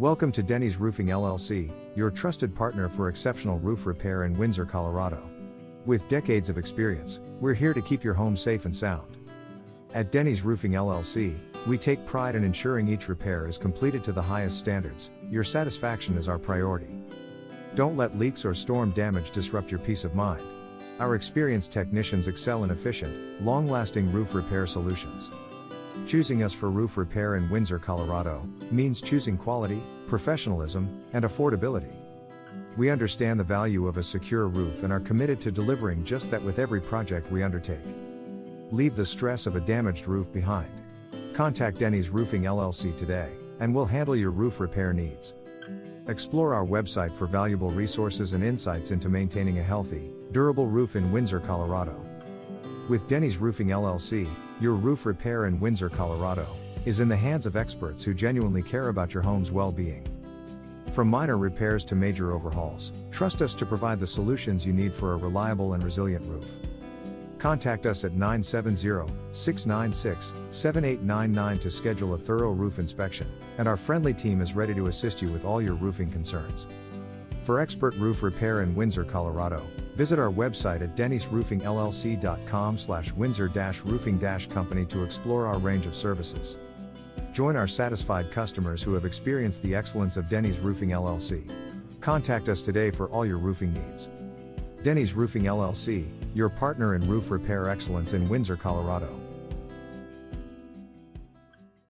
Welcome to Denny's Roofing LLC, your trusted partner for exceptional roof repair in Windsor, Colorado. With decades of experience, we're here to keep your home safe and sound. At Denny's Roofing LLC, we take pride in ensuring each repair is completed to the highest standards. Your satisfaction is our priority. Don't let leaks or storm damage disrupt your peace of mind. Our experienced technicians excel in efficient, long-lasting roof repair solutions. Choosing us for roof repair in Windsor, Colorado, means choosing quality, professionalism, and affordability. We understand the value of a secure roof and are committed to delivering just that with every project we undertake. Leave the stress of a damaged roof behind. Contact Denny's Roofing LLC today, and we'll handle your roof repair needs. Explore our website for valuable resources and insights into maintaining a healthy, durable roof in Windsor, Colorado. With Denny's Roofing LLC, your roof repair in Windsor, Colorado, is in the hands of experts who genuinely care about your home's well-being. From minor repairs to major overhauls, trust us to provide the solutions you need for a reliable and resilient roof. Contact us at 970-696-7899 to schedule a thorough roof inspection, and our friendly team is ready to assist you with all your roofing concerns. For expert roof repair in Windsor, Colorado, visit our website at dennysroofingllc.com/windsor-roofing-company to explore our range of services. Join our satisfied customers who have experienced the excellence of Denny's Roofing LLC. Contact us today for all your roofing needs. Denny's Roofing LLC, your partner in roof repair excellence in Windsor, Colorado.